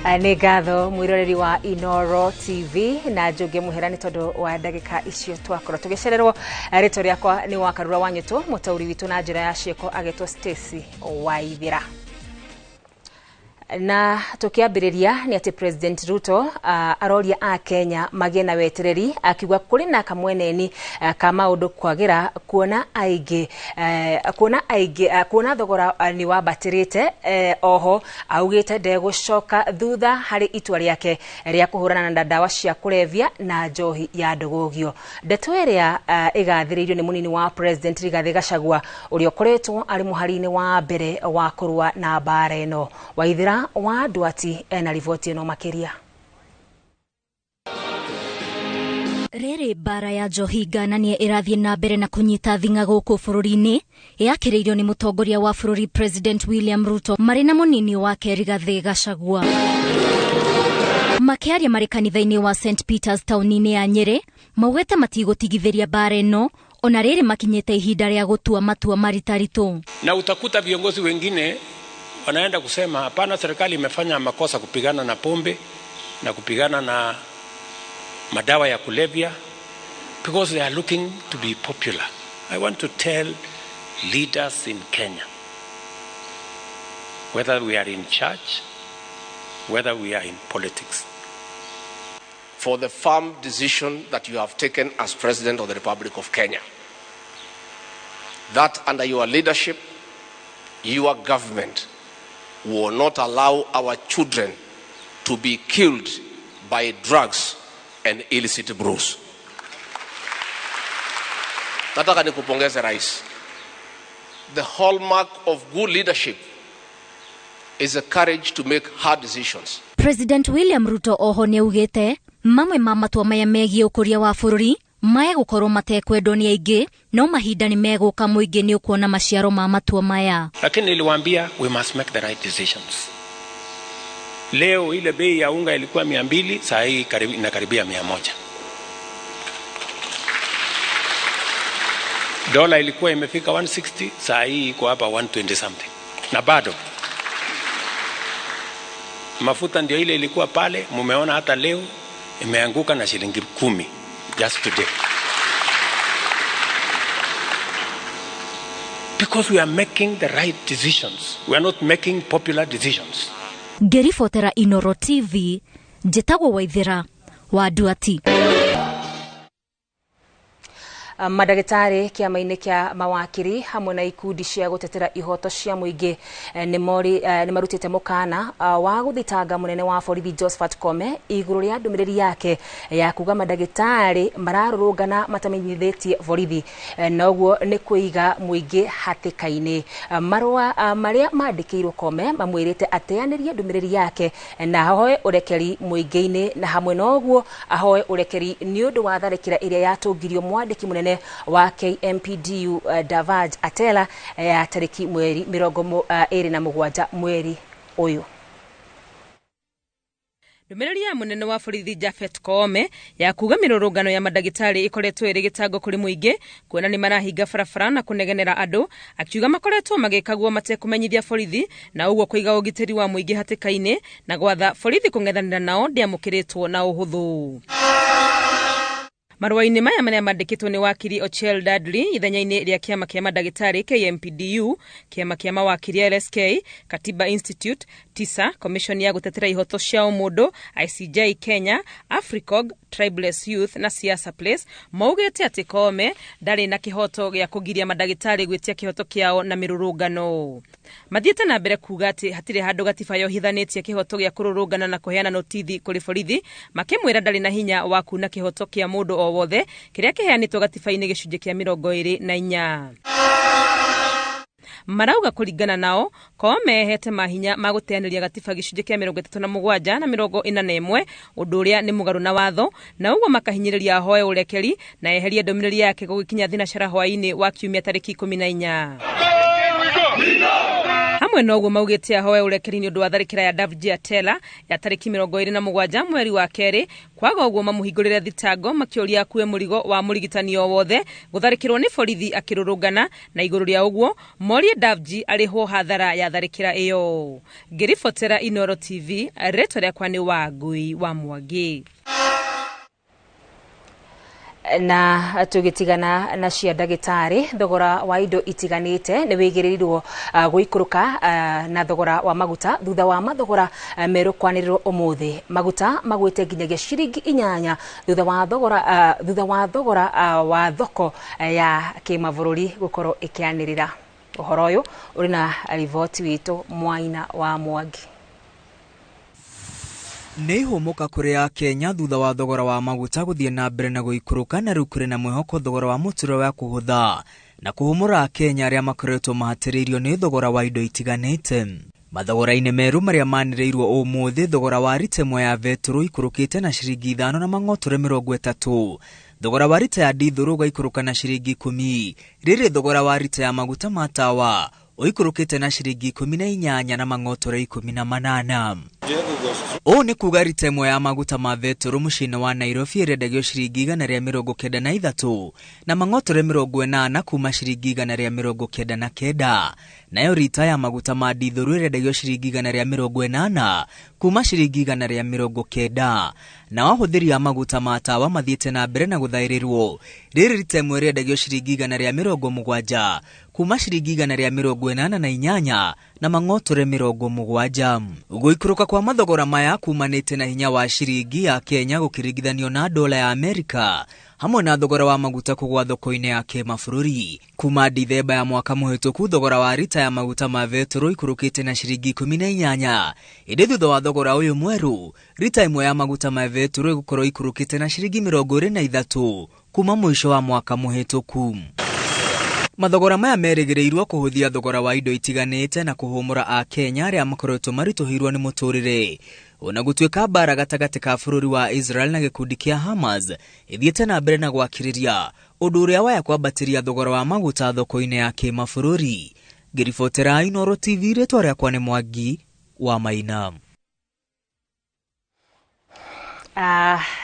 Nĩ ngatho mwiroreri wa Inoro TV na Njoge Muherani tondu wa ndagika icio twakorwo tugicererwo. Rĩtwa rĩakwa nĩ Wakarura Wanyũtũ, mũtauri witũ na njĩra ya ciĩko agĩtwo Stacy Waithira. Na tukiambiriria ni ati President Ruto aroria a Kenya magĩe na wetereri akiuga kuri na kamweneni ka maundu kwagira kuona thogora ni wabatirite. Oho augite ndegũcoka thutha hari itua rĩake rĩa kuhurana na ndawa cia kulevya na njohi ya ndogogio. Ndeto ĩrĩa igathĩrĩirio ni munini wa President Rigathi Gachagua ũrĩa ũkoretwo ari muhari-inĩ wa mbere wa kũrũa na mbara ĩno. Waithira wa Duati ena riboti ĩno makĩria. Rĩrĩ mbara ya njohi ngananie ĩrathiĩ na mbere na kũnyita thing'a gũkũ bũrũri-inĩ, yakĩrĩirio nĩ mũtongoria wa bũrũri President William Ruto marĩ na mũnini wake Rigathi Gachagua. Makĩaria marĩ kanitha-inĩ wa St Peters taũni-inĩ ya Nyeri, maugĩte matigũtigithĩria mbara ĩno ona rĩrĩ makinyĩte ihinda rĩa gũtua matua maritaritũ. Na utakuta viongozi wengine wanaenda kusema hapana, serikali imefanya makosa kupigana na pombe na kupigana na madawa ya kulevya because they are looking to be popular. I want to tell leaders in Kenya, whether we are in church, whether we are in politics, for the firm decision that you have taken as President of the Republic of Kenya, that under your leadership, your government will not allow our children to be killed by drugs and illicit brews. Nataka nikupongeze Rais. The hallmark of good leadership is the courage to make hard decisions. President William Ruto oho nĩaugĩte mamwe ma matua maya megiĩ ũkũria wa bũrũri maya gũkorwo matekwendwo nĩ aingĩ, no mahinda nĩ megũka mũingĩ nĩ ũkuona maciaro ma matua maya. Lakini niliwaambia we must make the right decisions. Leo ile bei ya unga ilikuwa 200, saa hii inakaribia 100. Dola ilikuwa imefika 160, saa hii iko hapa 120 something. Na bado mafuta ndio ile ilikuwa pale, mumeona hata leo imeanguka na shilingi 10 just today. Because we are making the right decisions. We are not making popular decisions. Ngeribotera Inoro TV, njĩtagwo Waithira wa Duati. Madagĩtarĩ kĩama-inĩ kĩa mawakiri hamwe na ikundi cia gũtetera ihoto cia mũingĩ nĩ marutĩte mũkana wa gũthitanga mũnene wa borithi Josephat Kome igũrũ rĩa ndũmĩrĩri yake ya kuga madagĩtarĩ mararũrũngana matamenyithĩtie borithi na ũguo nĩ kũiga mũingĩ hatĩka-inĩ. Marũa marĩa mandĩkĩirwo Kome mamwĩrĩte ateanĩrie ndũmĩrĩri yake na ahoe ũrekeri mũingĩ-inĩ, na hamwe na ũguo ahoe ũrekeri nĩ ũndũ wa tharĩkĩra ĩrĩa yatũngirio mwandĩki mũnene wa KMPDU Davaj Atela ya tariki mweri 27 mweri uyu. Ndũmĩrĩri ya munene wa borithi Josephat Kome ya kuga mĩrũrũngano ya madagĩtarĩ ikoretwo ĩrĩ gĩtango kũrĩ mũingĩ kuona nĩ marahinga barabara na kũnegenera andũ, akiuga makoretwo magĩkagwo matekũmenyithia borithi na ũguo kũiga ũgitĩri wa mũingĩ hatĩka-inĩ na gwatha borithi kũng'ethanĩra nao ndĩamũkĩrĩtwo na ũhũthũ. Marũa-inĩ maya marĩa mandĩkĩtwo nĩ wakiri Ochieng Dudley ithenya-inĩ rĩa kĩama kĩa madagĩtarĩ KMPDU, kĩama kĩa mawakiri LSK, Katiba Institute, TISA, Commission ya gũtetera ihoto cia mũndũ, ICJ Kenya, Africog, Tribeless Youth na Siasa Place, maugĩte atĩ Kome ndarĩ na kĩhoto gĩa kũgiria madagĩtarĩ gwĩtia kĩhoto kĩao na mĩrũrũngano. Mathiĩte na mbere kuga atĩ hatirĩ handũ gatiba yohithanĩtie kĩhoto gĩa kũrũrũngana na kũheana notithi kũrĩ borithi, makĩmwĩra ndarĩ na hinya wa kuna kĩhoto kĩa mũndũ o wothe kĩrĩa kĩheanĩtwo gatiba-inĩ gĩcunjĩ kĩa 24. Marauga kũringana nao Kome hete mahinya ma gũteanĩria gatiba gĩcunjĩ kĩa 37 na 41, ũndũ ũrĩa nĩ mũgarũ na watho, na ũguo makahinyĩrĩria ahoe ũrekeri na eherie ndũmĩrĩri yake gũgĩkinya thinacara hwaĩ-inĩ wa kiumia tarĩki 14. hamwe noguo maugite ahoe urekeri ni undu wa tharikira ya Davji Atela ya tariki 27 mweri wa keri kwaga uguo mamuhingurire thitango makioria kuwe murigo wa murigitani o wothe gutharikirwo ni borithi akirurungana na iguru ria uguo morie Davji ariho hathara ya tharikira iyo. Ngiribotera Inooro TV, reto riakwa ni Wangui wa Mwangi. Na tugitigana na cia ndagitari thogora wa indo itiganite ni wigirirwo guikuruka na thogora wa maguta thutha wa mathogora meru kwaniriro umuthi maguta magwite nginyagia ciringi 8 thutha wa thogora wa thoko ya kimavururi gukorwo ikianirira. Uhoro uyu uri na rivoti witu Mwaina wa Mwangi. Nĩ hũmuka kũrĩ Kenya thutha wa thogora wa maguta gũthiĩ na mbere na gũikũrũka na rĩu kũrĩ na mwĩhoko thogora wa mũtũrĩre wa kũhũtha na kũhũmũra Kenya arĩa makoretwo mahatĩrĩirio nĩ thogora wa indo itiganĩte. Mathogora-inĩ meru marĩa manĩrĩirwo ũmũthĩ thogora wa rita ĩmwe ya betũrũ ikũrũkĩte na ciringi 5 na mang'otore 30. Thogora wa rita ya dithũrũ ũgaikũrũka na ciringi 10. Rĩrĩ thogora wa rita ya maguta ma tawa ũikũrũkĩte na ciringi 18 na mang'otore 18. O ni kuga rita ĩmwe ya maguta ma betũrũ mũciĩ-inĩ wa Nairobi ĩrendagio ciringi 193 na mang'otore 80 kuma ciringi 199. Nayo rita ya maguta ma dithũrũ ĩrendagio ciringi 180 kuma ciringi 190. Na wahũthĩri ya maguta ma tawa mathiĩte na mbere na gũthaĩrĩrwo. Rĩrĩ rita ĩmwe rĩendagio ciringi 170 kuma ciringi 188 na mang'otore 70. Gũikũrũka kwa mathogora maya kumanĩte na hinya wa ciringi ya Kenya gũkĩringithanio na dola ya Amerika hamwe na thogora wa maguta kũgwa thoko-inĩ ya kĩmabũrũri. Kuma Dithemba ya mwaka mũhĩtũku thogora wa rita ya maguta ma betũrũ ikũrũkĩte na ciringi 18. Ĩndĩ thutha wa thogora ũyũ mwerũ rita ĩmwe ya maguta ma betũrũ ĩgũkorwo ikũrũkĩte na ciringi 23 kuma mũico wa mwaka mũhĩtũku. Mathogora maya merĩgĩrĩirwo kũhũthia thogora wa indo itiganĩte na kũhũmũra Kenya arĩa makoretwo maritũhĩirwo nĩ mũtũrĩre. Ona gũtuĩka mbara gatagatĩ ka bũrũri wa Israel na gĩkundi kĩa Hamas ithiĩte na mbere na gwakĩrĩria ũndũ ũrĩa waya kwambatĩria thogora wa maguta thoko-inĩ ya kĩmabũrũri. Ngĩribotera Inooro TV, rĩtwa rĩakwa nĩ Mwangi wa Maina.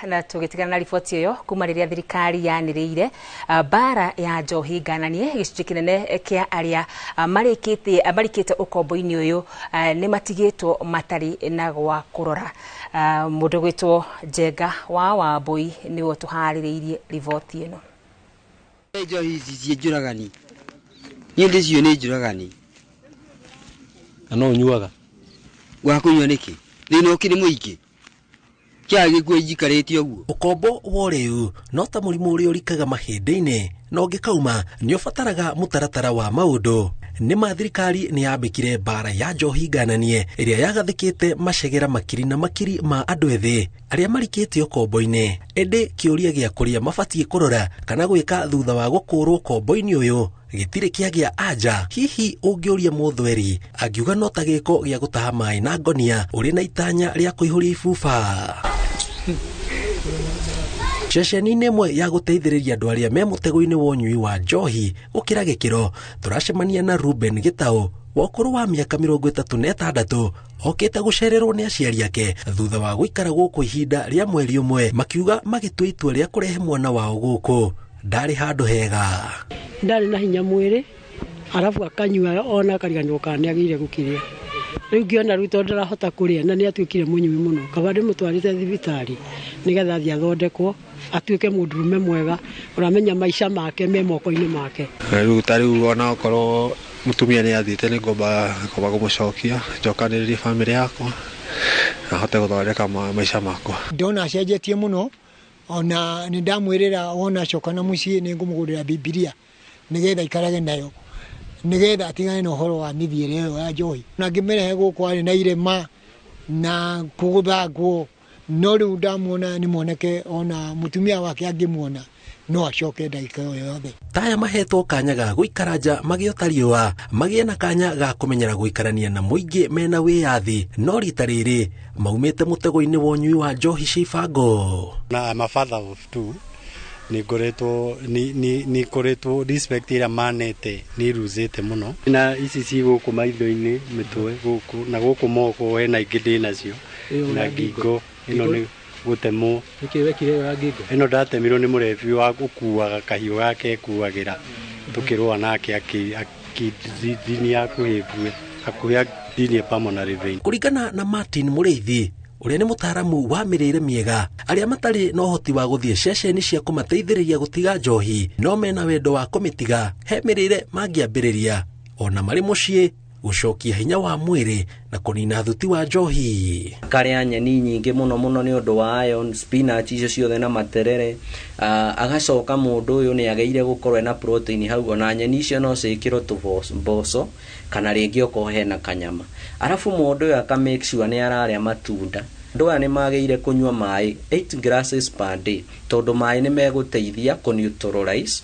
Na tugitigana na riboti iyo kuma riria thirikari yanĩrĩire bara ya njohi ngananie gĩcunjĩ kĩnene kĩa arĩa marikĩte ũkombo-inĩ ũyũ nĩ matigĩtwo matarĩ na gwa kũrora. Mũndũ gwĩtwo Njenga wa Wambui nĩwe tũharĩrĩirie riboti ĩno. Njohi ici ciĩ njũragani, niĩ ndĩcio nĩ njũragani. No ũnyuaga? Wa kũnyua nĩkĩ? Thĩna ũkĩrĩ mũingĩ. Kiagĩkuo ijikarĩtio ũguo. Ũkombo wa rĩu no ta mũrimũ ũrĩa ũrikaga mahĩndĩ-inĩ na ũngĩkauma nĩ ũbataraga mũtaratara wa maũndũ. Nĩ thirikari nĩ yambĩkire bara ya njohi ngananie ĩrĩa yagathĩkĩte macegera makiri na makiri ma andũ ethĩ arĩa marikĩte ũkombo-inĩ. Ĩndĩ kĩũria gĩa kũrĩa mabatiĩ kũrora kana gwĩka thutha wa gũkũrwo ũkombo-inĩ ũyũ gĩtirĩ kĩagĩa anja. Hihi ũngĩũria mũthweri angiuga no ta gĩko gĩa gũtaha maĩ na ngonia ũrĩ na itanya rĩa kũihũria ibuba. Ceceni-inĩ ĩmwe ya gũteithĩrĩria andũ arĩa me mũtego-inĩ wa ũnyui wa njohi ũkĩra gĩkĩro tũracemania na Ruben Gĩtaũ wa ũkũrũ wa mĩaka 36 okĩte gũcererwo nĩ aciari ake thutha wa gũikara gũkũ ihinda rĩa mweri ũmwe, makiuga magĩtua itua rĩa kũrehe mwana wao gũkũ ndarĩ handũ hega. Ndarĩ na hinya mwĩrĩ arabu akanyua ona kariganĩrwo kana nĩ agĩire gũkĩrĩa. Rĩu ngĩona rĩu tondũ ndarahota kũrĩa na nĩ atuĩkire mũnyui mũno, kaba ndĩmũtwarĩte thibitarĩ nĩgetha athiĩ athondekwo atuĩke mũndũrũme mwega ũramenya maica make me moko-inĩ make. Rĩu tarĩu ona okorwo mũtumia nĩ athiĩte nĩ ngomba kũmũcokia njokanĩrĩrie bamĩrĩ yakwa na hote gũthondeka maica makwa. Ndona acenjetie mũno, ona nĩ ndamwĩrĩra wona acoka na mũciĩ nĩ ngũmũgũrĩra Bibilia nĩgetha ikarage nayo nĩgetha atigane na ũhoro wa mithiĩre ĩyo ya njohi. Na ngĩmĩrehe gũkũ arĩ na irema na kũgũthangwo, no rĩu ndamuona nĩ mwoneke ona mũtumia wake angĩmuona no acoke ndagĩka yothe. Taya mahetwo kanya ga gũikara nja magĩota riũa, magĩe na kanya ga kũmenyera gũikarania na mũingĩ mena wĩyathi, no rita rĩrĩ maumĩte mũtego-inĩ wa ũnyui wa njohi cia ibango. I'm a father of two ni koretwo respect ira manete ni ruzete muno na ici ci guku maitho-ini mitwe guku na guku moko hena ingi ndinacio na ngingo ino ni gutemo ikire wa ngingo ino ndatemirwo ni murebi wa gukuaga kahiu gake kuagira tukirwa nake dini yaku hivue akuya dini ya pulmonary vein. Kuringana na Martin Mureithi uria ni mutaramu wa mirire miega aria matari no hoti wa guthie ceceni cia kumateithiriria gutiga njohi no mena wendo wa kumitiga he mirire mangiambiriria ona mari mucii gucokia hinya wa mwiri na kunina thuti wa njohi. Karia nyeni nyingi muno ni undu wa iron, spinach icio ciothe na materere, agacoka mundu uyu ni ageire gukorwo na protein hau ona nyeni icio no cikirwo tuboco kana ringi okohe na kanyama. Arafu mundu uyu aka make sure ni araria matunda. Andu aya ni mageire kunywa mai 8 glasses per day tondu mai ni meguteithia ku neutralize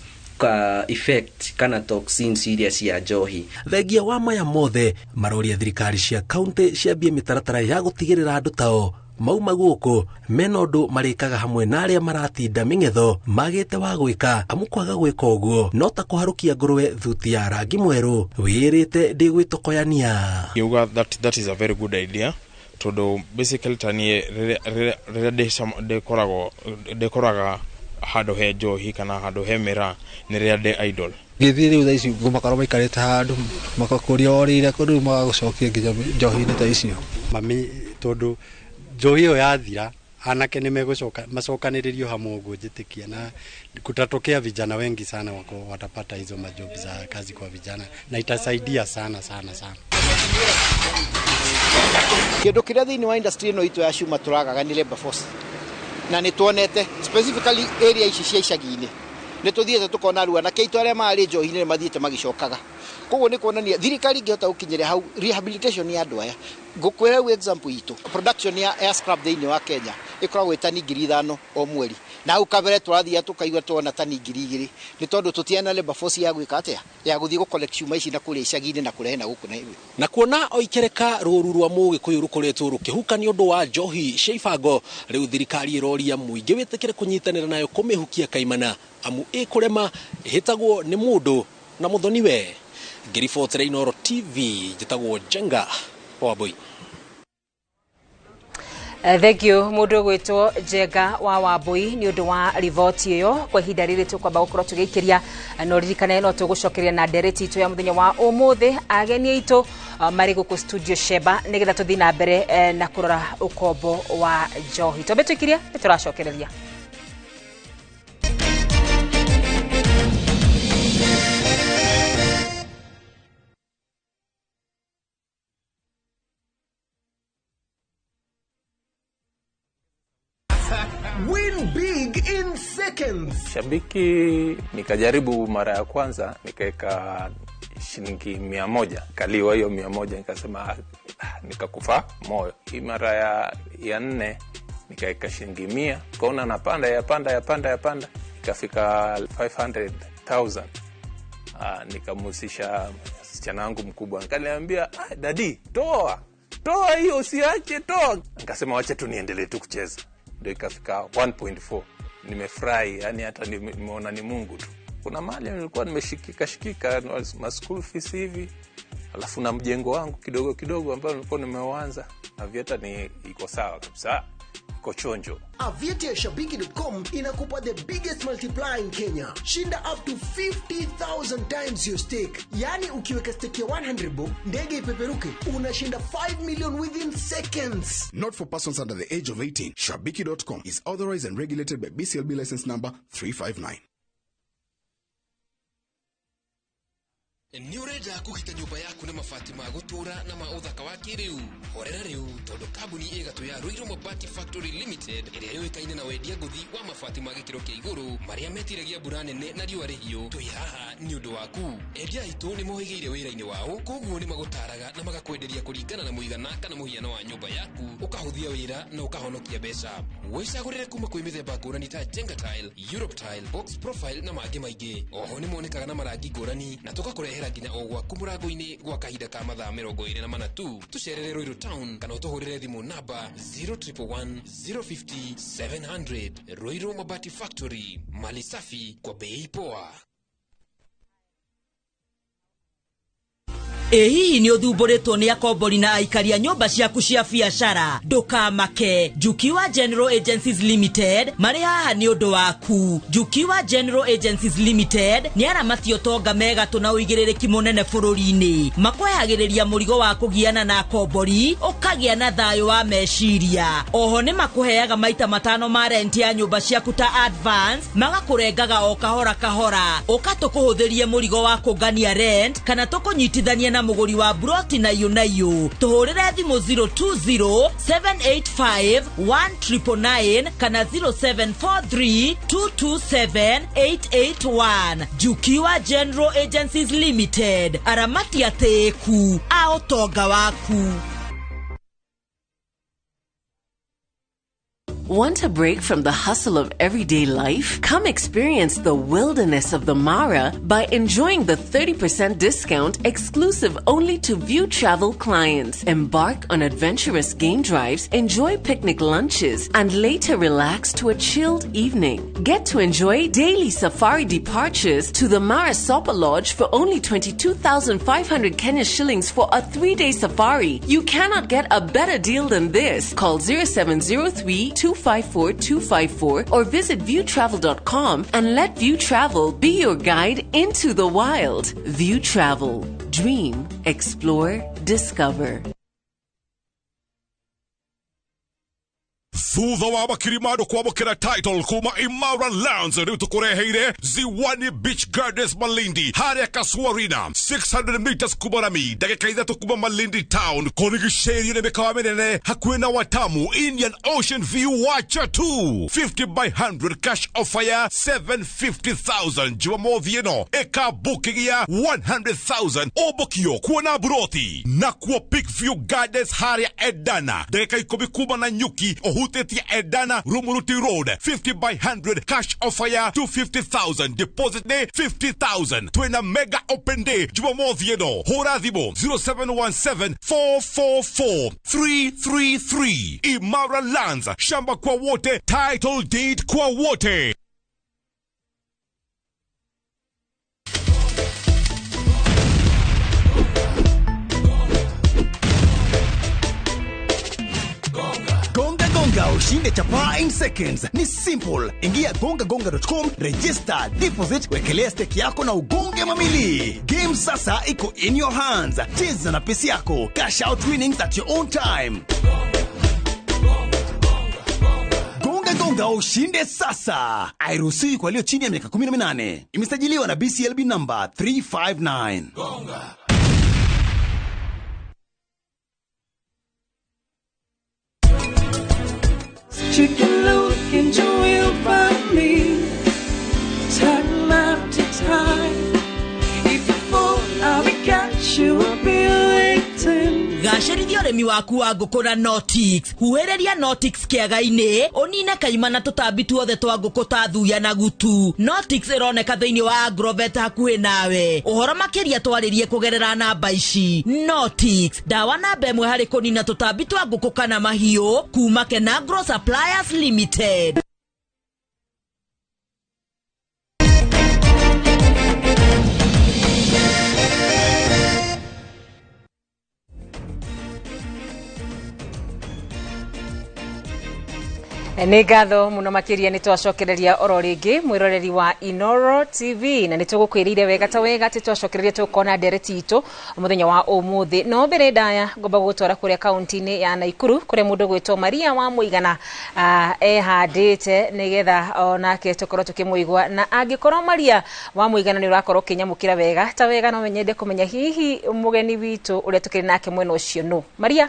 effect kana toxins iria cia njohi. Thengia wa maya mothe maroria thirikari cia kaunti ciambie mitaratara ya gutigirira andu tao mauma guku mena undu marikaga hamwe na aria maratinda ming'etho magite wa gwika amu kwaga gwika uguo no ta kuharukia ngurwe thuti ya rangi mweru wirite ndi gwitokoyania. That is a very good idea. Todo basically tani dekoraga hado he njohi kana hado he mera niria de idol ngithiri utha ici ngumakaro maikarite handu makakuria orire kundu magagucokia nginya njohi-ini ta icio mami tondu njohi yo yathira anake ni megucoka macokaniririo hamwe uguo njitikia na kutatokea vijana wengi sana wako watapata hizo majob za kazi kwa vijana na itasaidia sana. Kindu kiria thiini wa industry no itu ya shuma turagaga ni labor force na ni tuonete specifically area ici cia icagi-ini ni tuthiete tukona ruwa na keitu aria mari njohi-ini mathiete magicokaga koguo ni kuonania thirikari ingihota gukinyira hau rehabilitation ya andu aya ngukwira example itu production ya air scrap thiini wa Kenya ikoragwo tani 5,000 o mweri na hau kabere turathia tukaigwa tuona tani 2,000 ni tondu tutiena labor force ya gwika atia ya guthii gu collect shuma ici na kuria icagi-ini na kurehe na guku na hivi na kuona oikereka ruru rwa mugikuyu rukoretwo rukihuka ni undu wa njohi cia ibango riu thirikari iroria muingi witikire kunyitanira nayo kumihukia kaimana amu ikurema ihitagwo ni mundu na muthoniwe. Ngiribotera Inooro TV njitagwo Jenga Wambui. Thank you mundu gwitwo Jenga wa Wambui ni undu wa riboti iyo kwa ihinda riri tukwamba gukorwo tugikiria no ririkane no tugucokeria na ndereti itu ya muthenya wa umuthi ageni itu mari guku studio Sheba nigetha tuthi na mbere na kurora ukombo wa njohi tombe twikirie turacokereria. Win big in seconds. Shabiki nikajaribu mara ya kwanza nikaeka shilingi 100 kaliwa hiyo 100 nikasema nikakufa moyo. Hii mara ya 4 nikaeka shilingi 100 kaona napanda yapanda ikafika 500,000. Nikamusisha msichana wangu mkubwa nikaniambia dadi toa hiyo usiache toa. Nikasema wacha tu niendelee tu kucheza. Ndio ikafika 1.4. Nimefurahi yani hata nimeona ni Mungu tu. Kuna mali nilikuwa nimeshikika ma school fees hivi. Alafu na mjengo wangu kidogo ambao nilikuwa nimeuanza. Avieta ni iko sawa kabisa. Iko chonjo. Avieta ya Shabiki.com inakupa the biggest multiplier in Kenya. Shinda up to 50,000 times your stake. Yani ukiweka stake ya 100 bob, ndege ipeperuke, unashinda 5 million within seconds. Not for persons under the age of 18. Shabiki.com is authorized and regulated by BCLB license number 359. Ni urenda kugita nyumba yaku na mabati ma gutura na ma uthaka wa kiriu horera riu tondu kambuni igatu ya Ruiru Mabati Factory Limited iria yoikaine na wendia nguthi wa mabati ma gikiro kia iguru maria metiragia mbura nene na riua rihiu tuihaha ni undu waku. Endia itu ni mohigeire wira-ini wao, koguo ni magutaraga na magakwenderia kuringana na muigana kana muhiano wa nyumba yaku, ukahuthia wira na ukahonokia mbeca. Wicagurire kuma kwi mithemba ngurani ta Jenga Tile, Europe Tile, Box Profile na mangi maingi. Oho ni monekaga na marangi ngurani na tugakurehera nginya o gwaku murango-ini gwa kahinda ka mathaa 24 tu. Tucerere Ruiru Town kana utuhurire thimu namba 0111 050 700. Ruiru Mabati Factory, mali safi kwa bei poa. Hihi ni uthumburitwo ni akombori na aikari a nyumba ciaku cia biacara? Ndukamake. Jukiwa General Agencies Limited mari haha ni undu waku. Jukiwa General Agencies Limited ni aramati utonga mega tuna uigiririki munene bururi-ini. Makwehagiriria murigo wa kugiana na akombori, ukagia na thayo wa meciria. Oho ni makuheaga maita 5 ma rent ya nyumba ciaku ta advance, magakurengaga o kahora kahora. Ukatukuhuthirie murigo wa kungania rent kana tukunyitithania na muguri wa broti na yunayo. Tuhurire thimu 020 785 1999 kana 0743 227 881. Jukiwa General Agencies Limited, aramati ateku a utonga waku. Want a break from the hustle of everyday life? Come experience the wilderness of the Mara by enjoying the 30% discount exclusive only to View Travel clients. Embark on adventurous game drives, enjoy picnic lunches, and later relax to a chilled evening. Get to enjoy daily safari departures to the Mara Sopa Lodge for only 22,500 Kenya shillings for a 3-day safari. You cannot get a better deal than this. Call 0703 254 or visit viewtravel.com and let View Travel be your guide into the wild. View Travel. Dream, explore, discover. Thutha wa makirimado kwamukira title kuma Imara Lounge riu tukureheire Ziwani Beach Gardens Malindi haria Kasuarina 600 meters kumarami dakika ithatu kuma Malindi Town konigiceri ne mikawa minene hakuhi na Watamu Indian Ocean View wacha tu 50 by 100 cash offer ya 750,000 Jumamothi ino eka booking ya 100,000 obokio kuona broti na kuwa Peakview Gardens haria Edana dakika 10 kuma na Nyuki Hutetia Edana Rumuruti Road 50 by 100 cash offer ya 250,000 deposit day 50,000 twena mega open day Jumamothi eno horadhibo 0717 444 333 Imara Lands shamba kwa wote title deed kwa wote. Ushinde chapa in seconds. Ni simple. Ingia gongagonga.com, register, deposit, wekelea stake yako na ugonge mamili. Game sasa iko in your hands. Cheza na pesi yako. Cash out winnings at your own time. Gonga ushinde sasa. Hairuhusiwi kwa walio chini ya miaka 18. Imesajiliwa na BCLB number 359. Gonga. You can look into you'll find me time after time. If you fall, I'll be catch you, I'll be waiting. Gacirithia urimi waku wa nguku na Notix. Huhereria Notix kiaga-ini unine kaima na tutambi tuothe twa nguku ta thuya na gutu. Notix ironeka thiini wa Agrovet hakuhi nawe. Uhoro makiria twaririe kugerera namba ici. Notix, dawa namba 1 hari kunina tutambi twa nguku kana mahiu kuma Kenagro Suppliers Limited. Nĩ ngatho mũno makĩria nĩ twacokereria oro rĩngĩ mwĩroreri wa Inoro TV na nĩ tũgũkwĩrĩire wega ta wega atĩ twacokereria tũkona ndereti itũ mũthenya wa ũmũthĩ. No mbere ndaya ngomba gũtwara kũrĩa kaunti-inĩ ya Naikuru kũrĩa mũndũ gwĩtwo Maria wa Mũigana ehandĩte nĩgetha onake tũkorwo tũkĩmũigua, na angĩkorwo Maria wa Mũigana nĩ ũrakorwo ũkĩnyamũkĩra wega ta wega no nyende kũmenya hihi mũgeni witũ ũrĩa tũkĩrĩ nake mwena ũcio no Maria.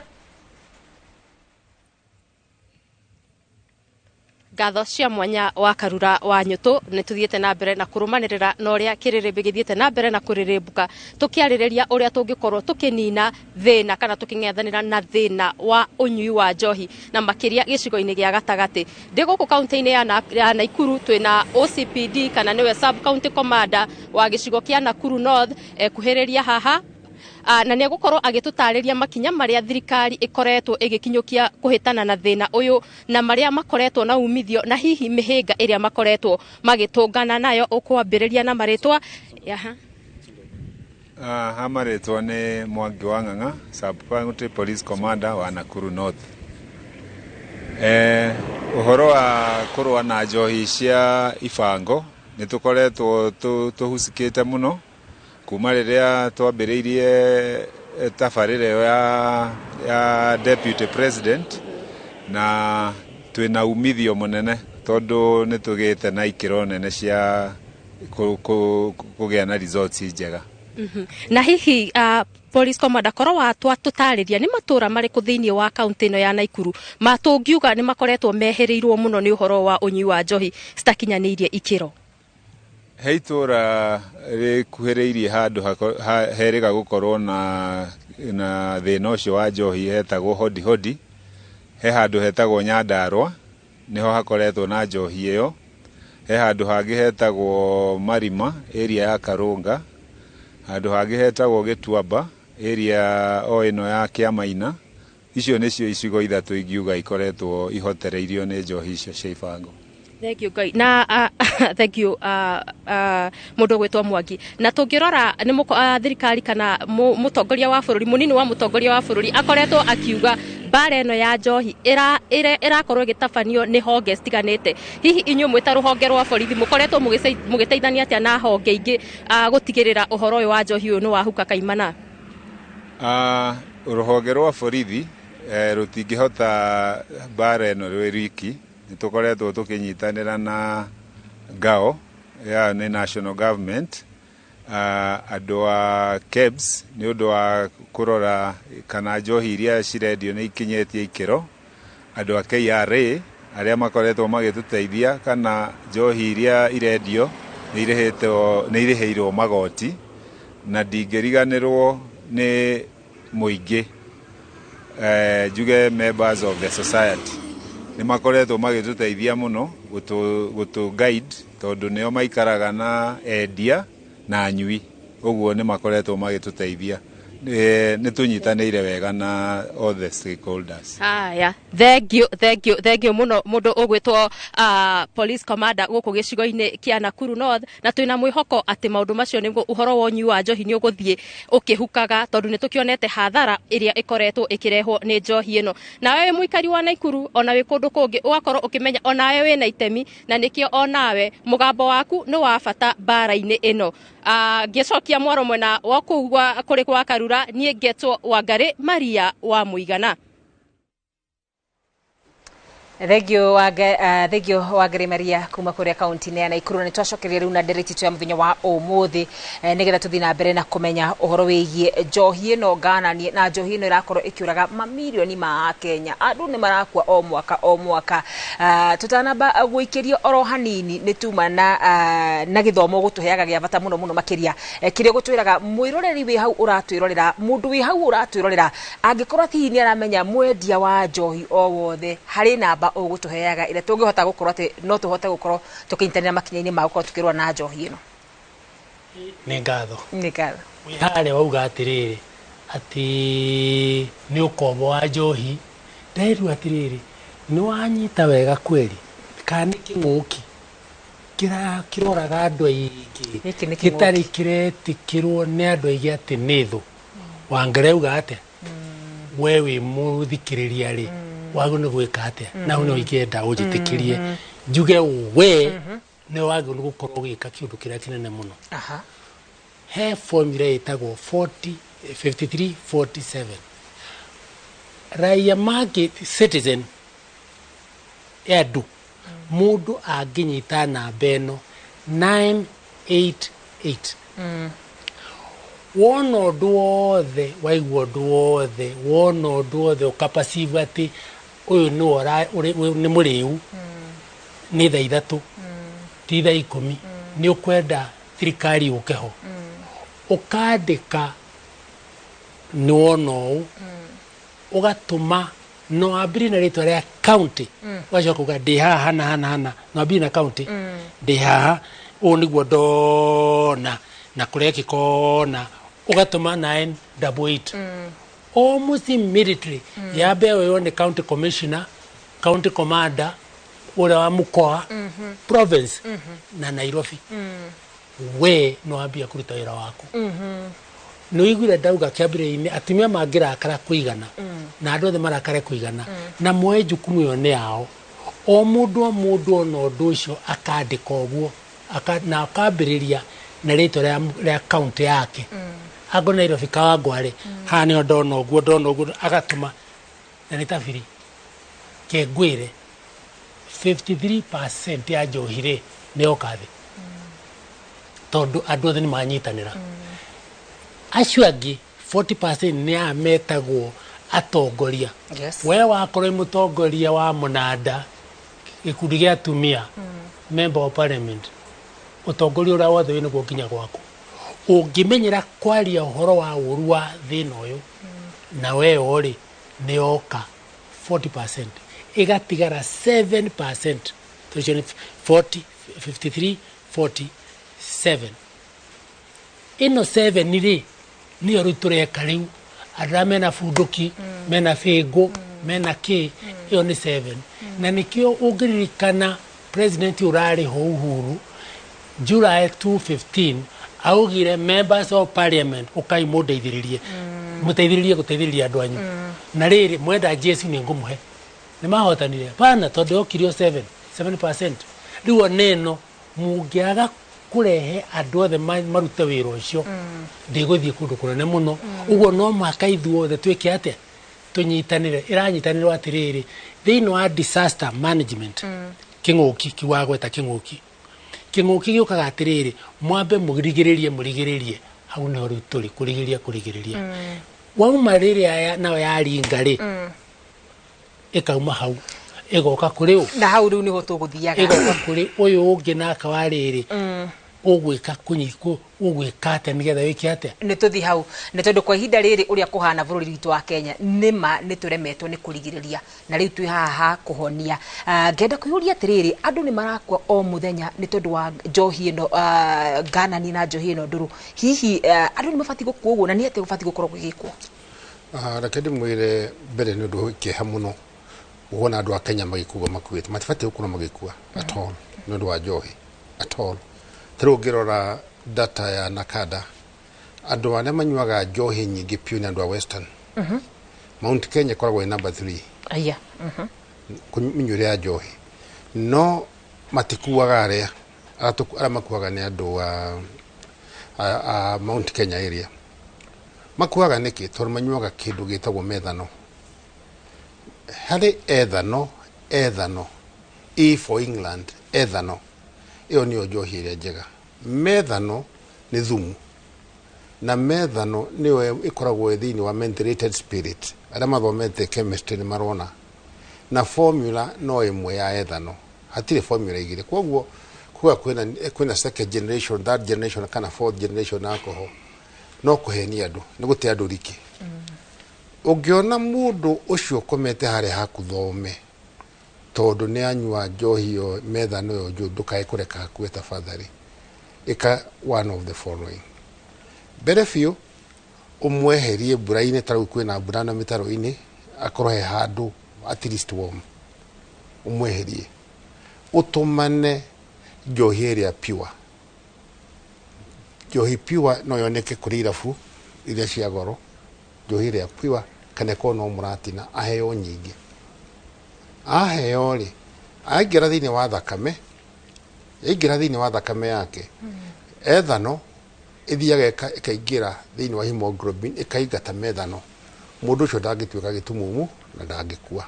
ngatho cia mwanya wa Karura wa Nyutu ni tuthiete na mbere na kurumanirira na uria kirirembe githiete na mbere na kurirembuka tukiaririria uria tungikorwo tukinina thina kana tuking'ethanira na thina wa unyui wa njohi na makiria gicigo-ini gia gatagati ndi guku kaunti-ini ya Naikuru twina OCPD kana niwe sub county commander wa gicigo kia Nakuru North kuhiriria haha na ni gukorwo agitutariria makinya maria thirikari ikoretwo igikinyukia kuhitana na thina uyu na maria makoretwo na umithio na hihi mihinga iria makoretwo magitungana nayo ukwambiriria na maritwa hamaritwa ni Mwangi wa Ng'ang'a sub county police commander wa Nakuru North. Uhoro wa kurwa na njohi cia ibango ni tukoretwo tuhusikite muno kuma riria twambiriirie tabarire ya deputy president na twina umithio munene tondu ni tugite na ikiro nene cia kugia na results njega. Na hihi police commander korwo watwa tutariria ni matura mariku thiini wa county ino ya Naikuru matungiuga ni makoretwo meheriirwo muno ni uhoro wa unyui wa njohi citakinyaniirie ikiro? Heitura rikuhiriirie handu heriga gukorwo na thina ucio wa njohi hetagwo hodi hodi. He handu hetagwo Nyandarua niho hakoretwo na njohi iyo. He handu hangi hetagwo Marima area ya Karunga. Handu hangi hetagwo Gituamba area o ino ya Kiamaina. Icio nicio icigo ithatu ingiuga ikoretwo ihotereirio ni njohi icio cia ibango. Thank you guys. Na thank you mundu gwitwa Mwangi. Na tungirora ni thirikari kana mutongoria wa bururi munini wa mutongoria wa bururi akoretwo akiuga bara eno ya njohi irakorwo igitabanio ni honge citiganite. Hihi inyu mwita ruhonge rwa borithi mukoretwo mugiteithania atia na honge ingi gutigirira uhoro uyu wa njohi uyu ni wahuka kaimana? Ruhonge rwa borithi rutingihota bara eno rwiki. Tukoretwo tukinyitanira na ngao ya ni national government andu a KEBS ni undu wa kurora kana njohi iria cirendio ni ikinyetie ikiro. Andu a KRA aria makoretwo magituteithia kana njohi iria irendio ni iriheirwo magoti na ndingiriganirwo ni muingi juge members of the society ni makoretwo magituteithia muno gutu guide tondu nio maikaraga na endia na anyui uguo ni makoretwo magituteithia ni tunyitanire wega na all the stakeholders. Thank you muno mundu ugwitwo police commander guku gicigo-ini kia Nakuru North na twina mwihoko ati maundu macio niguo uhoro wa unyui wa njohi ni uguthie ukihukaga tondu ni tukionete hathara iria ikoretwo ikirehwo ni njohi ino. Na wewe muikari wa Naikuru ona wi kundu kungi ugakorwo ukimenya ona wewe wina itemi na nikio onawe mugambo waku ni wa bata bara-ini ino. Ngicokia mwaro mwena wa kuugwa kuri kwa Karura nie Ngetwo Wangari Maria wa Muigana. Thegio Wangari Maria kuma kuria kaunti ya Naikuru. Ni twacokeria riu na ndereti tu ya muthenya wa umuthi nigetha tuthi na mbere na kumenya uhoro wigie njohi ino gananie na njohi ino irakorwo ikiuraga mamilioni ma Kenya. Andu ni marakua o mwaka tutanamba guikirio oro hanini ni tuma na githomo gutuheaga gia bata muno makiria kiria gutwiraga mwiroreri wi hau uratwirorera mundu wi hau uratwirorera angikorwo hihi ni aramenya mwendia wa njohi o wothe hari namba ugutuheaga ire tungihota gukorwo ati no tuhote gukorwo tukinyitanira makinya-ini ma gukorwo tukirwa na njohi ino. Ni ngatho hare wauga atiriri ati ni ukombo wa njohi ndairu atiriri ni wanyita wega kweli kana kinguki kiroraga andu aingi gitari kiretikirwo ni andu aingi ati ni thu wangereuga ate wewe muthikiriria ri wagu ni gwika atia na no ikienda ujitikirie njuge we ni wagu ni gukorwo gwika kiundu kiria kinene muno. He formula itagwo 53-47 raia market citizen edu mundu anginyita namba eno 988 wona undu wothe waigua undu wothe wona undu wothe ukapasivu ati uyu ni muriu nĩ thaa ithatũ ti thaa 10 nĩ ũkwenda thirikari ũke ho ũkandĩka nĩ wona ũũ ũgatũma no ambiri na rĩtwa rĩa county ũgacoka uga ndĩ haha hana no ambiri na county ndĩ haha ũũ nĩguo ndona na kũrĩa kĩkona ugatuma 988 almost immediately yambe yone county commissioner, county commander ule wa mkoa province na Nairobi we no ambia kuruta wĩra waku no igwira ndauga kĩambĩrĩria-inĩ atumia mangĩrakara kũigana na andũ othe marakare kũigana na moe jukumu yo nĩ yao o mũndũ ona ũndũ ũcio akandĩka ũguo na akambĩrĩria na rĩtwa rĩa county yake ago Nairobi Kawangware ha nĩ ndona ũguo agatũma na nĩ tabiri kengwĩre 53% ya njohire nĩ okathĩ tondũ andũ othe nĩ manyitanĩra acio angĩ 40% nĩ ametagwo atongoria we wakorwo mũtongoria wa mũnanda gĩkundi gĩa atumia member of parliament ũtongoria ũrĩa wothe wĩ nĩguo nginya gwaku ũngĩmenyera kwaria ũhoro wa ũru wa thĩna ũyũ na we orĩ nĩ oka 40% igatigara 7% tuition 53 47 ino 7 nire niyo rutureka riu andra mena funduki mena fego mena ki iyo ni 7 na nikio ugiririkana president urari ho Uhuru July 2015 augire members of parliament ukai mudeithiririe guteithiriria andu anyu na riri mwenda Jesu ni ngumuhe ni mahotanire bana tondu okirio 7% riu neno mungiaga kurehe andu othe marute wira ucio ndigũthie kundu kunene muno uguo no mwaka ithuothe twike atia tunyitanire iranyitanire atiriri thiini wa disaster management king'uki kiwagweta king'uki giukaga atiriri mwambe murigiririe hau no riu turi kurigiriria wauma riri aya nayo yaringa ri ikauma hau igoka kuri u na hau riu niho tuguthiaga igoka kuri uyu ungi na kawariri ugwika kunyiku ugwika ate nigetha wiki ate ni tuthi hau ni tondu kwa ihinda riri uria kuhana bururi witu wa Kenya nima ni turemetwo ni kurigiriria na riu twi haha kuhonia ngenda kuhuria atiriri andu ni marakwa o muthenya ni tondu wa njohi ino ganani na njohi ino nduru hihi andu ni mabati gukuo na ni ate gubati gukorwo gugikwo reke ndimwire mbere ni undu kiha muno wona andu a Kenya magikuwa makuite matibati gukura magikuwa at all ni undu wa njohi at all ngirora data ya Nakada andu arĩa manyuaga njohi nyingĩ piu ni andu a Western Mount Kenya koragwo number 3 aya kunyure ya njohi no matikuaga arĩa makuaga ni andu a Mount Kenya area makuaga niki tondu manyuaga kindu gitagwo methano hari ethano E for England ethano iyo niyo njohi iria njega methano ni thumu na methano niyo ikoragwo thiini wa methylated spirit arĩa mathomete chemistry ni marona na formula no imwe ya ethano hatire formula igire koguo kwina second generation third generation kana fourth generation alcohol no kuhenia andu ni gute andu riki ungiona mundu ucio komete hare hakuthome tondu ni anyua njohi yo methano yo ndukae kureka kuwe tafadhali ika one of the following mbere biũ umweherie mbura-inĩ tarau kwĩna mbura na mĩtaro-inĩ akorwo he handũ at least warm umweherie utumane njohi ĩrĩa pure njohi pure no yoneke kũrĩ irabu iria cia goro njohi ĩrĩa pure kana ko no mũratina aheo nyingĩ aheo ri aingira thiini wa thakame yake ethano ithiaga ikaingira thiini wa hemoglobin ikaingata methano mundu ucio ndangituika gitumumu na ndangikua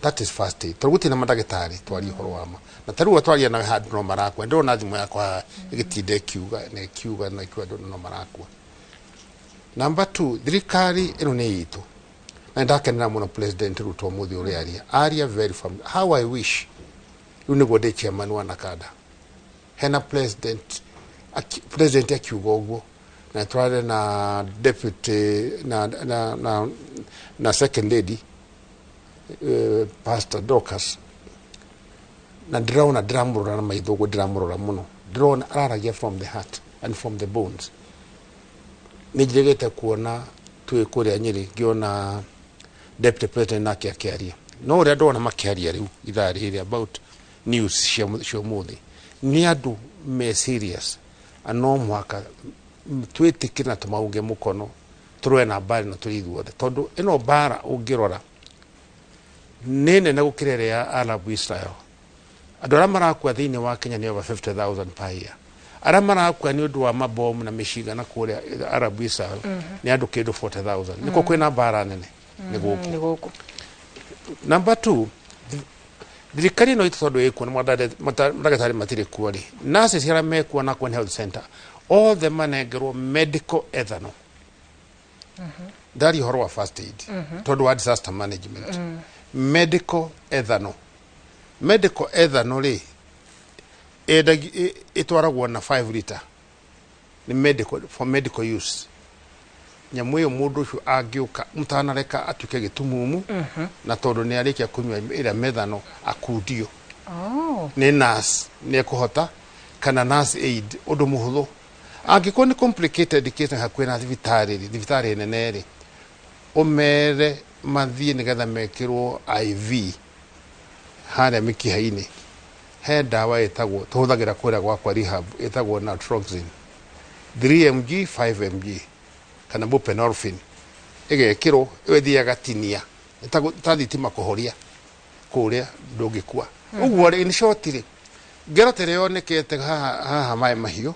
that is first aid tugutina madagitari twari horo wama na taruwa twaria na handu no marakwa ndona thimu yakwa igitinde kiuga na ikiwa no marakwa number 2 thirikari ino ni itu na ndakenera muno president Ruto muthi uri aria very familiar how I wish riu niguo ndi chairman wa NACADA hena president akiuga uguo na tware na deputy na second lady Pastor Dorcas na ndramurora na maithogo ndramurora muno ndrona araragia from the heart and from the bones nijegete kuona twi kuria Nyeri ngiona deputy president nake akiaria no ria ndona makiaria riu ithari about news cia muthi ni andu me serious ano mwaka twitikira tumauge mukono turwe na bari na turithuothe tondu ino bara ungirora nene na gukirere ya Arab Israel andu aria marakua thiini wa Kenya ni over 50,000 per year aria marakua ni undu wa mabomu na mishiga na kuria Arab Israel ni andu kindu 40,000 niko kwina bara nene ni guku number 2 thirikari no itondo ikuo madagitari matire kuori nurses cia mekuo na kwa health center all the manegero medical ethanol dari horo wa first aid tondu wa disaster management medical ethanol itwaragwo na 5 liter ni for medical use nyamu iyo mundu ucio angiuka mutanareka atuke gitumumu na tondu ni arikia kunywa ira methano akudio ni nurse ni kuhota kana nurse aid undu muhuthu angiko ni complicated case hakwena thibitari neneri umere mathie nigetha mekirwo IV haria mikihaini he dawa etagwo tuhuthagira kwira gwakwa rehab etagwo naproxen 3 mg 5 mg kana buprenorphine igekirwo wethiaga tinia tathitima kuhoria kuria ndungikua uguo in short ri gerotere yonekete haha mai mahio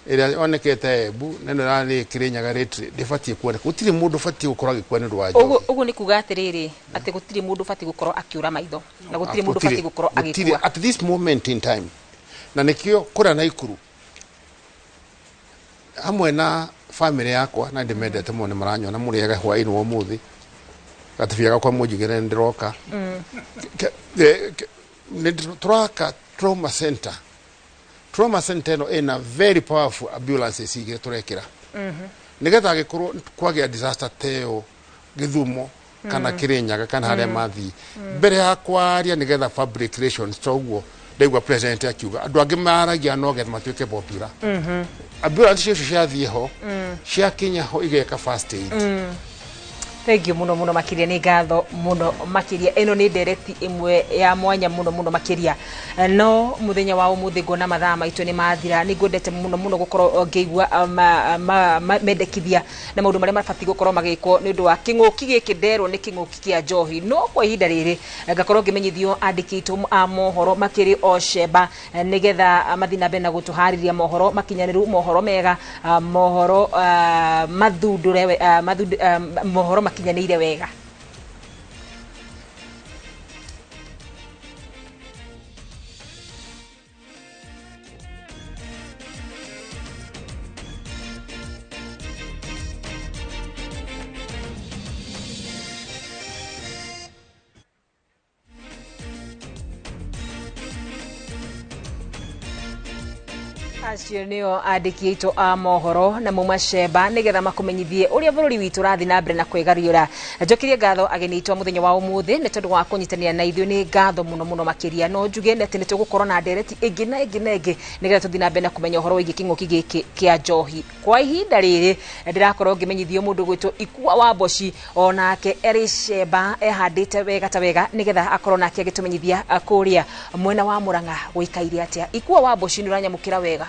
ira yonekete ebu neno rani kirinyaga rate difatie kuona gutiri mundu fatie gukora gikwa ndu wa njohi uguo ni kuga atiriri ati gutiri mundu fatie gukora akiura maitho na gutiri mundu fatie gukora agikua at this moment in time na nikio kura na ikuru amwe na family yakwa na ndimendete muno maranyo na muriega hwaini wo muthi gatifiaga kwa mujigere ndiroka ni turaka trauma center no ina very powerful ambulances igire turekira nigetha gikorwo kwagia disaster teo Githumo kana Kirinyaga kana haria mathi mbere ya kwaria nigetha public relations toguo ndaigua president akiuga andu angi maragia no getha matuike popular ambulance cio ciathie ho cia Kenya ho igeka first aid Thank you muno makiria ni ngatho muno makiria eno ni direct imwe ya mwanya muno makiria no muthenya wa umuthi ngona mathaa maitu ni mathira ni ngwendete muno gukorwo ngeigua mendekithia na maundu maria mabati gukorwo magikwo ni undu wa kinguki giki nderwo ni kinguki kia njohi no kwa ihinda riri ngakorwo ngimenyithio andikitwo a mohoro makiri Oshemba nigetha mathina be na gutuhariria mohoro makinyaniru mohoro mega mohoro mathundure mohoro makinyanire wega acio nio andiki itu a mohoro na Mumashemba nigetha makumenyithie uria bururi witu rathi na mbere na kwegariura njokirie ngatho ageni itu muthenya wa umuthi ni tondu wa kunyitania na ithuĩ ni ngatho muno makiria no njuge neti ni tugukorwo na ndereti ingi nigetha tuthi na mbere na kumenya uhoro wigi kinguki giki kia njohi kwa ihinda riri ndirakorwo ngimenyithio mundu gwitu Ikua wa Boshi onake Erishemba ehandite wega ta wega nigetha akorwo nake agitumenyithia kuria mwena wa Murang'a guikaire atia Ikua wa Boshi ni uranyamukira wega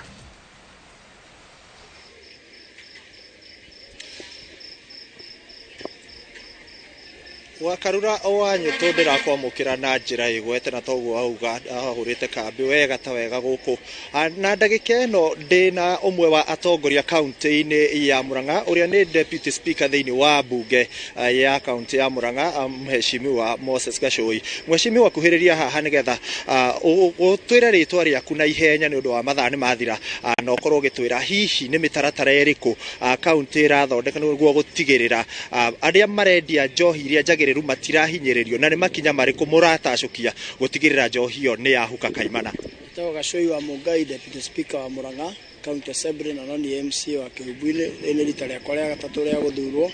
Wakarura wanyu tondira kwamukira na njira igwete na toguo auga ahurite kambi wega ta wega guku na ndagika ino ndina umwe wa atongoria county-ini ya Murang'a uria ni deputy speaker thiini wa bunge ya county ya Murang'a mheshimiwa Moses Gachui mheshimiwa kuhiriria haha nigetha utwire ritwa riaku na ihenya ni undu wa mathaa ni mathira na ukorwo gitwira hihi ni mitaratara iriku county irathondeka niguo gutigirira aria marendia njohi iria njagire wagĩrĩru matirahinyĩrĩrio na nĩ makinya marĩkũ mũratacukia gũtigĩrĩra njohi ĩyo nĩ yahuka kaimana? Gacoi wa Mungai, Deputy Speaker wa Murang'a County Assembly na noni MCA wa Kĩhubu-inĩ. Nĩ rita rĩakwa rĩa gatatũ rĩa gũthurwo,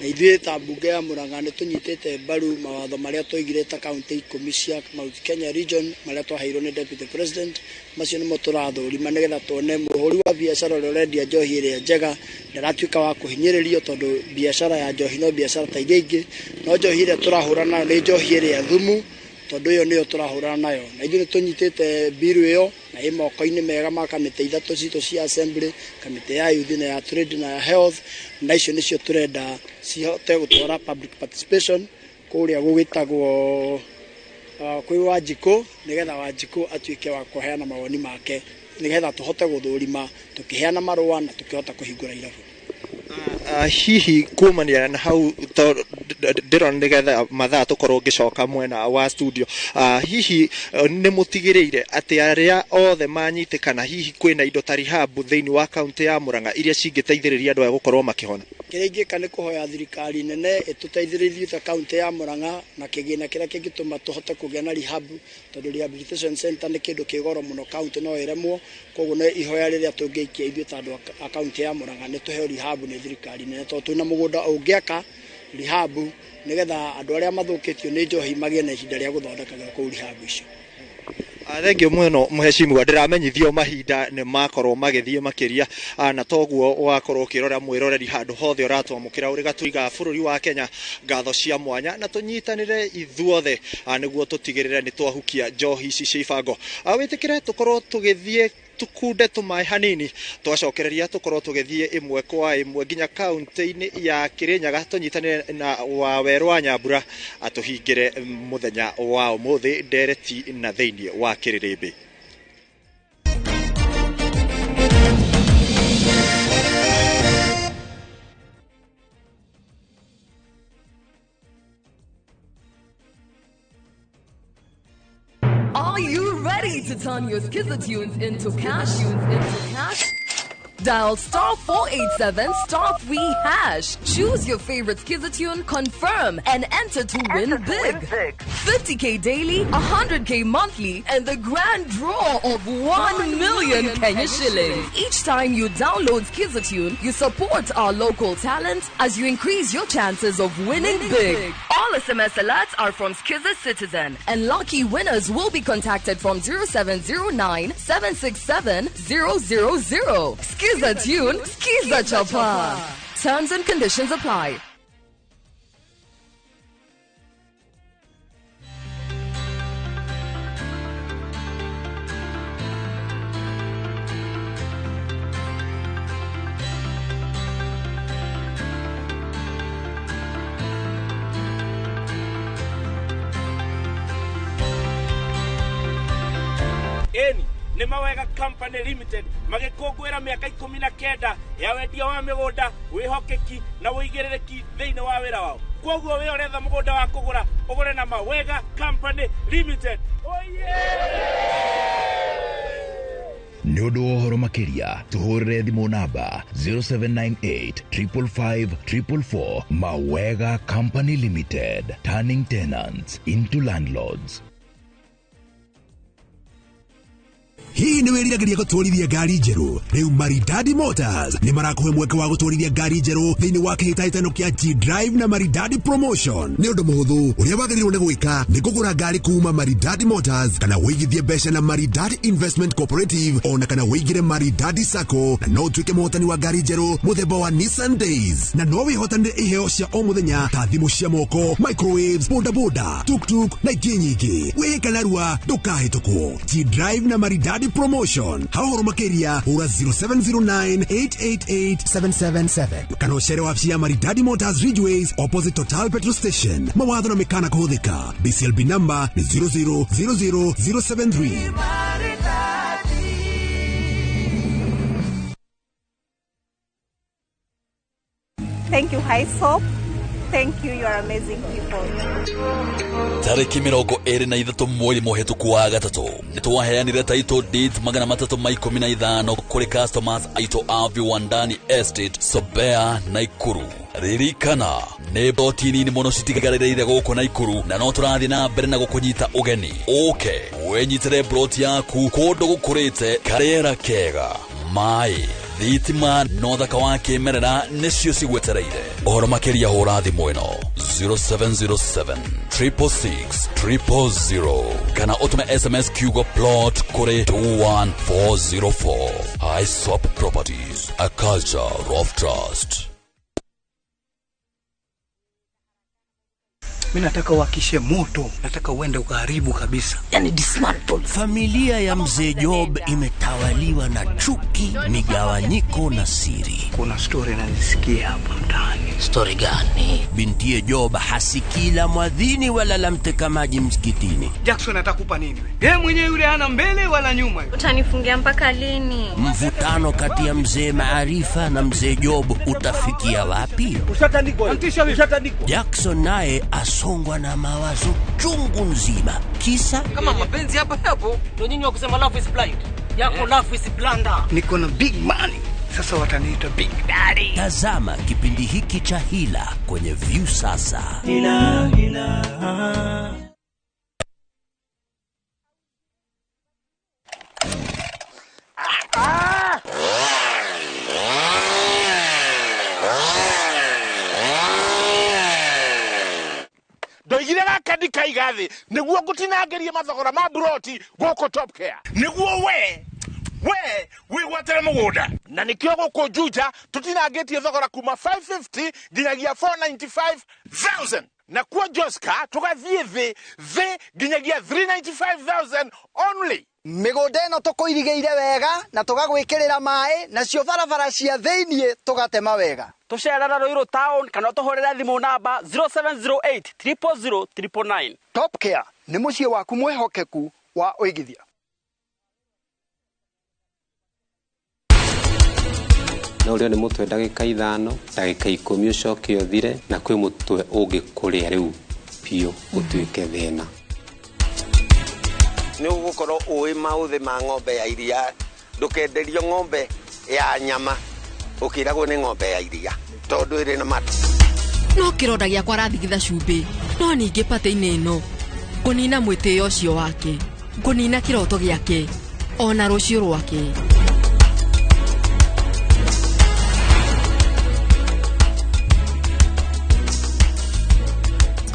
na ithuĩ ta mbunge ya Murang'a nĩ tũnyitĩte mbaru mawatho marĩa twaigire ta county 10 cia Mount Kenya region marĩa twaheirwo nĩ Deputy President. Macio nĩmo tũrathũrima nĩgetha tuone mũhũri wa biacara ũrĩa ũrendia njohi ĩrĩa njega ndaratuĩka wa kũhinyĩrĩrio, tondũ biacara ya njohi no biacara ta iria ingĩ, no njohi ĩrĩa tũrahũrana nayo nĩ njohi ĩrĩa thumu, tondũ ĩyo nĩyo tũrahũrana nayo. Na ithuĩ nĩ tũnyitĩte mbiru ĩyo na ĩ moko-inĩ mega ma kamĩtĩ ithatũ citũ cia assembly, kamĩtĩ ya youth na ya trade na ya health, na icio nĩcio tũrenda cihote gũtwara public participation kũrĩa gũgĩtagwo kwĩ Wanjikũ, nĩgetha Wanjikũ atuĩke wa kũheana mawoni make, nĩgetha tũhote gũthũrima tũkĩheana marũa na tũkĩhota kũhingũra irabu. Hihi kumania na hau ndĩrona nĩgetha mathaa tũkorwo ngĩcoka mwena wa studio, hihi nĩ mũtigĩrĩire atĩ arĩa othe manyitĩkana, hihi kwĩna indo ta rehab thĩinĩ wa kaunti ya Murang'a iria cingĩteithĩrĩria andũ aya gũkorwo makĩhona? Kĩrĩa ingĩka nĩ kũhoya thirikari nene ĩtũteithĩrĩrie ta kaunti ya Murang'a na kĩgĩna kĩrĩa kĩngĩtũma tũhote kũgĩa na rehab, tondũ rehabilitation center nĩ kĩndũ kĩ goro mũno, kaunti no ĩremwo. Koguo nĩ ihoya rĩrĩa tũngĩikia ithuĩ ta andũ a kaunti ya Murang'a nĩ tũheo rehab nĩ thirikari nene, tondũ twĩna mũgũnda ũngĩaka rehab nĩgetha andũ arĩa mathũkĩtio nĩ njohi magĩe na ihinda rĩa gũthondeka kũu rehab icio. Thengiũ mũno mũhecimiwa, ndĩramenyithio mahinda nĩ makorwo magĩthiĩ makĩria, na toguo wakorwo ũkĩrora mwĩroreri handũ hothe ũratwamũkĩra ũrĩ gatũiga bũrũri wa Kenya ngatho cia mwanya, na tũnyitanĩre ithuothe nĩguo tũtigĩrĩre nĩ twahukia njohi ici cia ibango. Wĩtĩkĩre tũkorwo tũgĩthiĩ tukunde tumaĩ hanini, twacokereria tũkorwo tũgĩthiĩ ĩmwe kwa ĩmwe nginya kaunti-inĩ ya Kĩrĩnyaga, tũnyitanĩre na Waweru wa Nyambura atũhingĩre mũthenya wa ũmũthĩ ndereti na thĩinĩ wa Kĩrĩrĩmbĩ. Are you ready to turn your Skizzer-tunes into cash? Dial *487 *3#. Choose your favorite Skizzer-tune, confirm, and enter to win big. 50k daily, 100k monthly, and the grand draw of 1 million Kenya shillings. Each time you download Skizzer-tune, you support our local talent as you increase your chances of winning big. All SMS alerts are from Skizzer Citizen, and lucky winners will be contacted from 0709 767 000. Skizzer-tune, Skizzer Chapa. Terms and conditions apply. Nĩ Mawega Company Limited magĩkũngũĩra mĩaka 19 ya wendia wa mĩgũnda, wĩhokeki na wĩigĩrĩrĩki thĩinĩ wa wĩra wao. Koguo wĩ ũretha mũgũnda wa kũgũra, ũgũre na Mawega Company Limited. Nĩ ũndũ wa ũhoro makĩria tũhũrĩre thimũ namba 0798 555 444. Mawega Company Limited, turning tenants into landlords. Hii nĩ wĩriragĩria gũtwarithia ngari njerũ. Rĩu Maridadi Motors nĩ marakũhe mweke wa gũtwarithia ngari njerũ thĩinĩ wa kĩhĩtahĩtano kĩa G-Drive na Maridadi Promotion. Nĩ ũndũ mũhũthũ, ũrĩa wagĩrĩirwo nĩ gwĩka nĩ kũgũra ngari kuuma Maridadi Motors, kana wĩigithie mbeca na Maridadi Investment Cooperative, ona kana wĩigire Maridadi Sacco, na no ũtuĩke mũhotani wa ngari njerũ mũthemba wa Nissan Days. Na no wĩhotanĩre iheo cia o mũthenya ta thimũ cia moko, microwaves, bodaboda, tuk-tuk na ingĩ nyingĩ. Wĩhĩka narua ndũkahĩtũkwo. G-Drive na Maridadi Promotion. Hahoro makeria hura 0709888777. Kana ucere wabici ya Maridadi Motors Ridgeways opposite Total Petrol Station. Mawatho na mekana kũhũthĩka. BCLB number ni 0000073. Thank you, Highsoap. Thank you, you are amazing people. Tariki 23 mweri mũhetũku wa gatatũ nĩtwaheanire title deed 315 kũrĩ customers aitũ a Viwandani Estate, Sobea, Naikuru. ririkana nĩ boti nini mũno citigarĩrĩire gũkũ Naikuru na no tũrathiĩ na mbere na gũkũnyita ũgeni. Wenyitĩre broti yaku kũndũ gũkũrĩte karĩera kega, maĩ, thitima na ũthaka wa kĩmerera nĩcio cigwetereire. Ũhoro makĩria hũra thimũ ĩno 0707 666 000 kana ũtũme SMS kiugo plot kũrĩ 21404. Isop Properties, a culture of trust. Mimi nataka uhakishe moto, nataka uende ukaharibu kabisa. Yani dismantle. Familia ya mzee Job imetawaliwa na chuki, migawanyiko na siri. Kuna story nazisikia hapa mtaani. Story gani? Binti Job hasikila mwadhini wala la mteka maji msikitini. Jackson atakupa nini wewe? Yeye mwenyewe yule hana mbele wala nyuma. Utanifungia mpaka lini? Mvutano kati ya mzee Maarifa na mzee Job utafikia wapi? Ushatandikwa. Jackson naye songwa na mawazo chungu nzima. Kisa kama mapenzi hapo ndio nyinyi wa kusema love is blind. Yako love is blunder. Niko na big money. Sasa wataniita Big Daddy. Tazama kipindi hiki cha Hila kwenye View sasa. Hila. Ndoigire gaka ndikaigathi niguo ngutinangerie mathogora ma broti gũkũ Top Care niguo we wigwatere mũgũnda na nikio gũkũ Juja tutinangetie thogora kuma 550 nginyagia 495,000 na kwa Joska tugathiĩ thĩ nginyagia 395,000 only. Mĩgũnda ĩno tũkũirigĩire wega na tũgagwĩkĩrĩra maĩ na cio barabara cia thĩiniĩ tũgatema wega. Tucerera Ruiru town kana tũhũrĩre thimũ namba 0708 000 999. Top Care nĩ mũciĩ waku mwĩhokeku wa ũigithia. Na ũrĩa nĩ mũtwe ndagĩka 5 ndagĩka 10 ũcoke ũthire na kwĩ mũtwe ũngĩkũrĩa rĩu piũ ũtuĩke thĩna. Nĩ ũgũkorwo ũĩ maũthĩ ma ng'ombe ya iria, ndũkenderio ng'ombe ya nyama ũkĩragwo nĩ ng'ombe ya iria tondũ ĩrĩ na matu. No kĩronda gĩakwa rathigitha cumbĩ, no ningĩ patĩ-inĩ ĩno ngũnina mwĩtĩo ũcio wake, ngũnina kĩroto gĩake ona rũciũ rwake.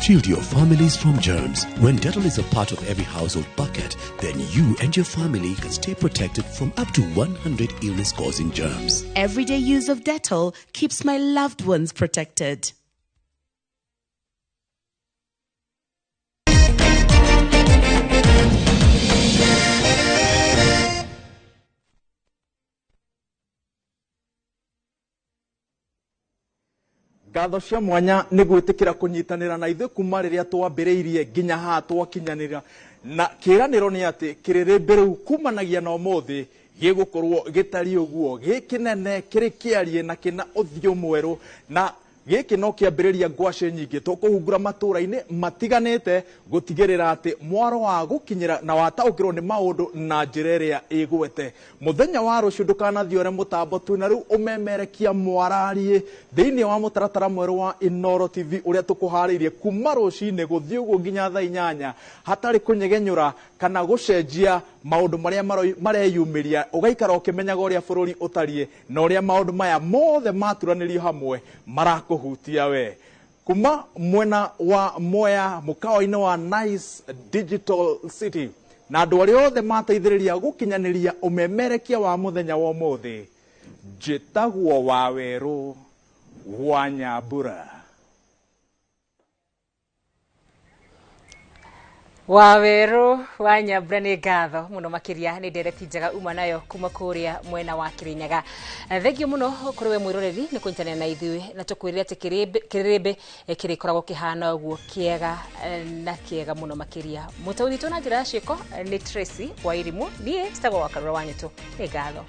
Shield your families from germs. When Dettol is a part of every household bucket, then you and your family can stay protected from up to 100 illness-causing germs. Everyday use of Dettol keeps my loved ones protected. Ngatho cia mwanya nĩ gwĩtĩkĩra kũnyitanĩra na ithuĩ kuma rĩrĩa twambĩrĩirie nginya haha twakinyanĩra na kĩĩranĩro nĩ atĩ kĩrĩrĩmbĩ rĩu kumanagia na ũmũthĩ gĩgũkorwo gĩtariĩ ũguo gĩkĩnene kĩrĩ kĩarie na kĩna ũthiũ mwerũ na gĩkĩ no kĩambĩrĩria ngwacĩ nyingĩ tũkũhungura matũra-inĩ matiganĩte gũtigĩrĩra atĩ mwaro wa gũkinyĩra na wataũkĩrwo nĩ maũndũ na njĩra ĩrĩa ĩgwete. Mũthenya wa rũciũ ndũkanathiore mũtambo twĩna rĩu ũmemerekia mwararie thĩinĩ wa mũtaratara mwerũ wa Inooro TV ũrĩa tũkũharĩirie kuma rũcinĩ gũthiĩ ũguo nginya thaa 8 hatarĩ kũnyegenyũra kana gũcenjia maũndũ marĩa mareyumĩria ũgaikara ũkĩmenyaga ũrĩa bũrũri ũtariĩ na ũrĩa maũndũ maya mothe maturanĩrio hamwe marakũhutia we. Kuma mwena wa Mwea mũkawa-inĩ wa Nice Digital City na andũ arĩa othe mateithĩrĩria gũkinyanĩria ũmemerekia wa mũthenya wa ũmũthĩ, njĩtagwo Wawerũ wa Nyambura. Wawerũ wa Nyambura nĩ ngatho mũno makĩria nĩ ndereti njega uma nayo kuma kũrĩa mwena wa Kĩrĩnyaga. Thengio mũno kũrĩ we mwĩroreri nĩ kũnyitanĩra na ithuĩ na tũkwĩrĩre atĩ kĩrĩrĩmbĩ kĩrĩkoragwo kĩhana ũguo kĩega na kĩega mũno makĩria. Mũtaũri witũ na njĩra ya ciĩko nĩ Tracy Wairimu, niĩ citagwo Wakarũra wa Nyũtũ. Nĩ ngatho.